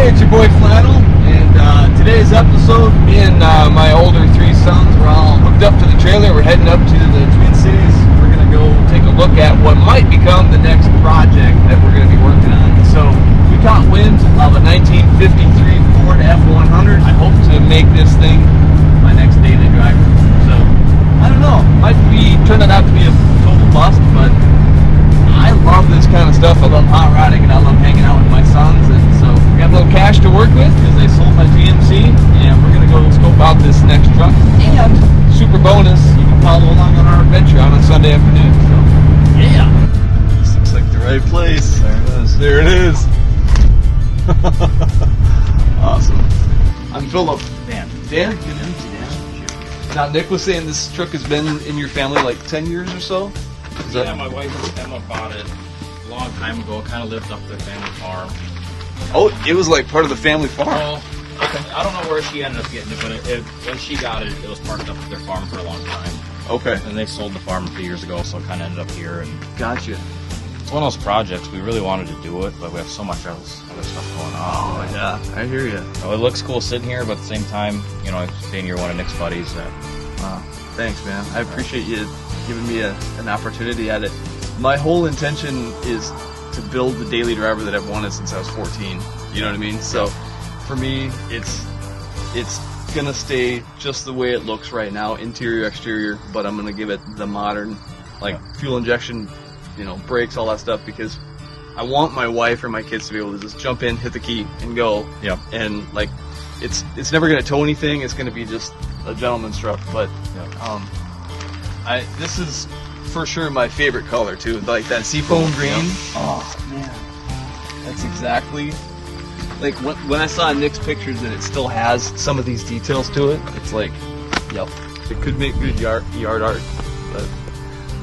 Hey, it's your boy Flannel, and today's episode, me and my older three sons, we're all hooked up to the trailer. We're heading up to the Twin Cities. We're going to go take a look at what might become the next project that we're going to be working on. So, we caught wind of a 1953 Ford F-100. I hope to make this thing my next daily driver. So, I don't know, might be turning out to be a total bust, but I love this kind of stuff. I love hot rodding and I love hanging out with my sons, and so we got a little cash to work with because I sold my GMC, and we're gonna go scope out this next truck. And super bonus, you can follow along on our adventure out on Sunday afternoon. So yeah, this looks like the right place. There it is. There it is. Awesome. I'm Philip. Dan. Dan? Good to meet you, Dan. Now Nick was saying this truck has been in your family like 10 years or so. Yeah, my wife Emma bought it a long time ago. Kind of lived up their family farm. Oh, it was like part of the family farm. Well, okay. I don't know where she ended up getting it, but when she got it, it was parked up at their farm for a long time. Okay. And they sold the farm a few years ago, so it kind of ended up here. And Gotcha. it's one of those projects we really wanted to do it, but we have so much else other stuff going on. Oh yeah, I hear you. So it looks cool sitting here, but at the same time, you know, saying you're one of Nick's buddies. Wow. Thanks, man. I appreciate you giving me an opportunity at it. My whole intention is to build the daily driver that I've wanted since I was 14. You know what I mean? So for me, it's gonna stay just the way it looks right now, interior, exterior, but I'm gonna give it the modern, like fuel injection, you know, brakes, all that stuff, because I want my wife or my kids to be able to just jump in, hit the key, and go. Yep. And like, it's never gonna tow anything. It's gonna be just a gentleman's truck, but this is for sure my favorite color too, like that seafoam green. Yep. Oh man, that's exactly like when I saw Nick's pictures that it still has some of these details to it. It's like, yep, it could make good yard art, but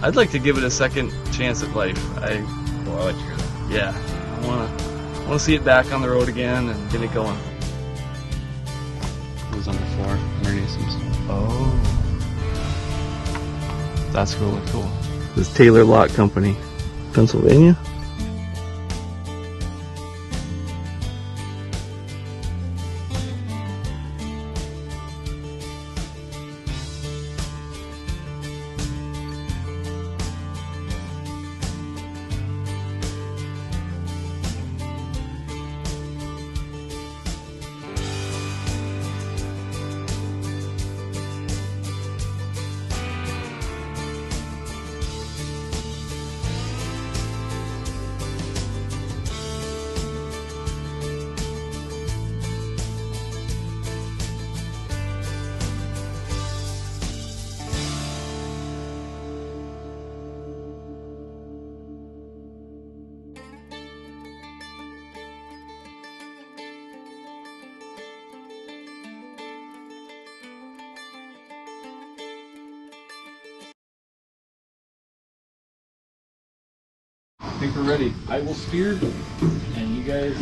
I'd like to give it a second chance at life. I like to hear that. Yeah, I wanna see it back on the road again and get it going. It was on the floor underneath some stuff. Oh. That's really cool. This is Taylor Lock Company, Pennsylvania. I think we're ready. I will steer, and you guys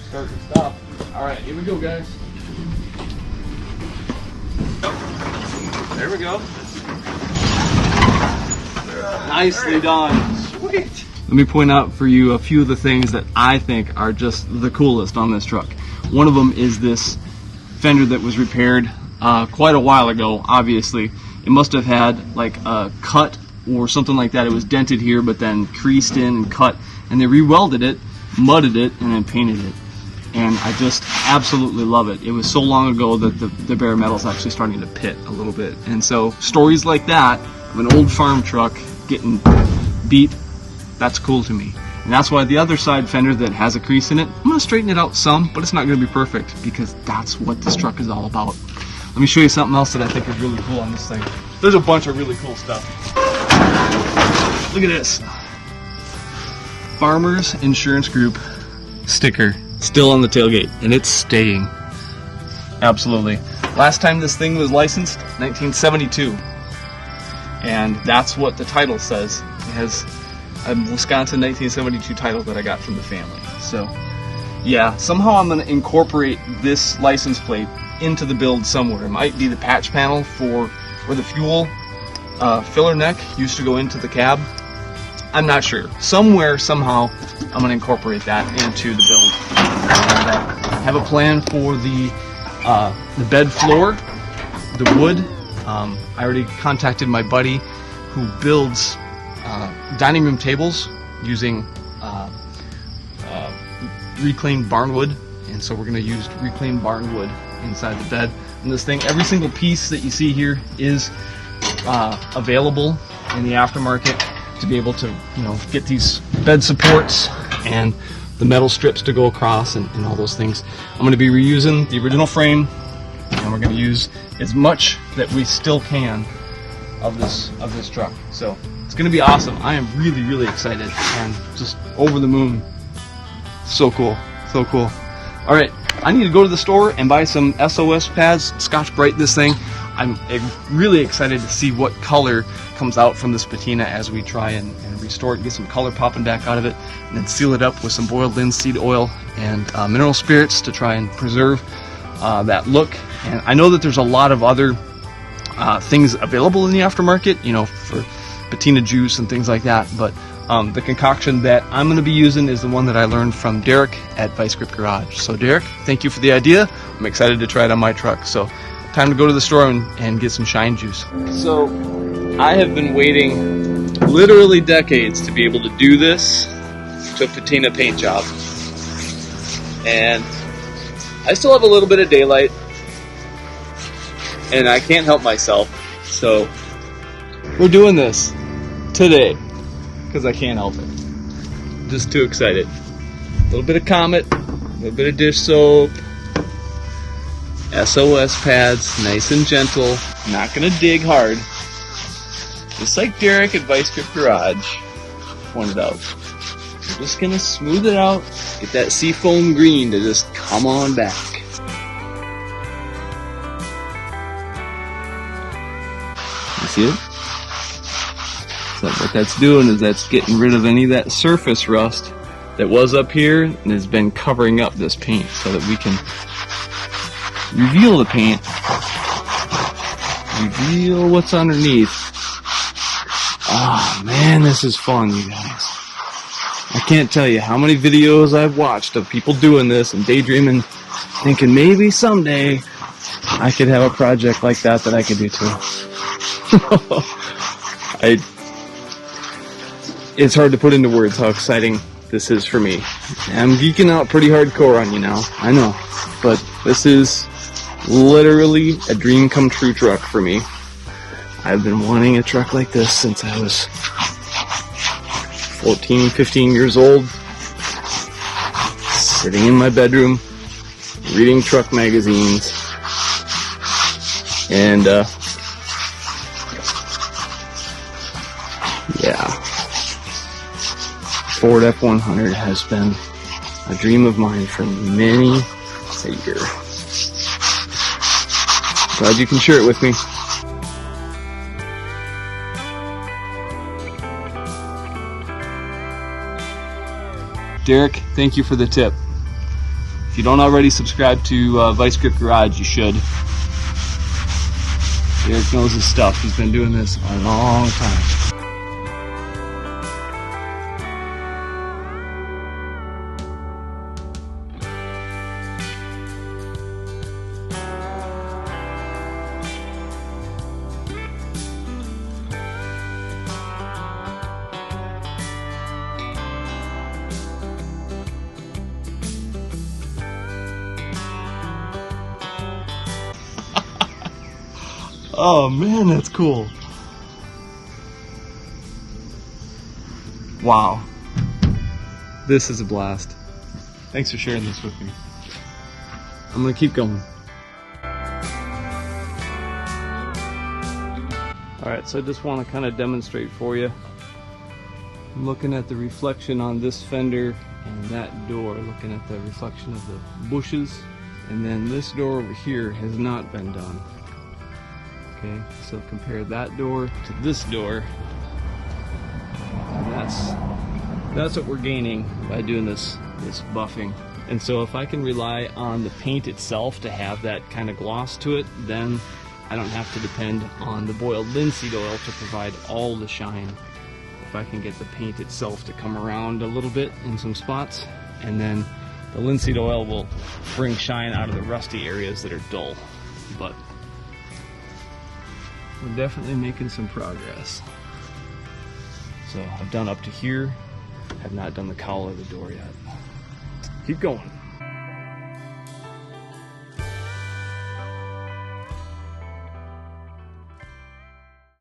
start and stop. All right, here we go, guys. There we go. Nicely done. Sweet. Let me point out for you a few of the things that I think are just the coolest on this truck. One of them is this fender that was repaired quite a while ago, obviously. It must have had like a cut or something like that. It was dented here, but then creased in and cut, and they re-welded it, mudded it, and then painted it. And I just absolutely love it. It was so long ago that the bare metal's actually starting to pit a little bit. And so stories like that of an old farm truck getting beat, that's cool to me. And that's why the other side fender that has a crease in it, I'm gonna straighten it out some, but it's not gonna be perfect, because that's what this truck is all about. Let me show you something else that I think is really cool on this thing. There's a bunch of really cool stuff. Look at this. Farmers Insurance Group sticker still on the tailgate, and it's staying. Absolutely. Last time this thing was licensed, 1972. And that's what the title says. It has a Wisconsin 1972 title that I got from the family. So, yeah, somehow I'm going to incorporate this license plate into the build somewhere. It might be the patch panel for where the fuel filler neck used to go into the cab. I'm not sure. Somewhere, somehow, I'm going to incorporate that into the build. have a plan for the bed floor, the wood. I already contacted my buddy who builds dining room tables using reclaimed barnwood, and so we're going to use reclaimed barnwood inside the bed. And this thing, every single piece that you see here is available in the aftermarket to be able to, get these bed supports and the metal strips to go across and all those things. I'm going to be reusing the original frame, and we're going to use as much that we still can of this truck. So it's going to be awesome. I am really, really excited and just over the moon. So cool, so cool. All right, I need to go to the store and buy some SOS pads, Scotch Brite this thing. I'm really excited to see what color comes out from this patina as we try and restore it and get some color popping back out of it, and then seal it up with some boiled linseed oil and mineral spirits to try and preserve that look. And I know that there's a lot of other things available in the aftermarket, for patina juice and things like that, but the concoction that I'm going to be using is the one that I learned from Derek at Vice Grip Garage. So Derek, thank you for the idea. I'm excited to try it on my truck. So time to go to the store and get some shine juice. So I have been waiting literally decades to be able to do this to a patina paint job. And I still have a little bit of daylight and I can't help myself. So we're doing this today because I can't help it. Just too excited. A little bit of Comet, a little bit of dish soap, SOS pads, nice and gentle. Not gonna dig hard. Just like Derek at Vice Grip Garage pointed out. We're just gonna smooth it out, get that seafoam green to just come on back. You see it? So what that's doing is that's getting rid of any of that surface rust that was up here and has been covering up this paint so that we can reveal the paint, reveal what's underneath. Oh man, this is fun, you guys. I can't tell you how many videos I've watched of people doing this and daydreaming, thinking maybe someday I could have a project like that I could do too. It's hard to put into words how exciting this is for me. I'm geeking out pretty hardcore on you now, I know, but this is literally a dream come true truck for me. I've been wanting a truck like this since I was 14, 15 years old, sitting in my bedroom, reading truck magazines, and yeah, Ford F-100 has been a dream of mine for many a year. Glad you can share it with me. Derek, thank you for the tip. If you don't already subscribe to Vice Grip Garage, you should. Derek knows his stuff. He's been doing this a long time. Oh man, that's cool. Wow. This is a blast. Thanks for sharing this with me. I'm gonna keep going. Alright, so I just want to kind of demonstrate for you. I'm looking at the reflection on this fender and that door, looking at the reflection of the bushes, and then this door over here has not been done. Okay, so compare that door to this door. That's what we're gaining by doing this buffing. And so if I can rely on the paint itself to have that kind of gloss to it, then I don't have to depend on the boiled linseed oil to provide all the shine. If I can get the paint itself to come around a little bit in some spots, and then The linseed oil will bring shine out of the rusty areas that are dull, but we're definitely making some progress. So I've done up to here, have not done the cowl or the door yet. Keep going.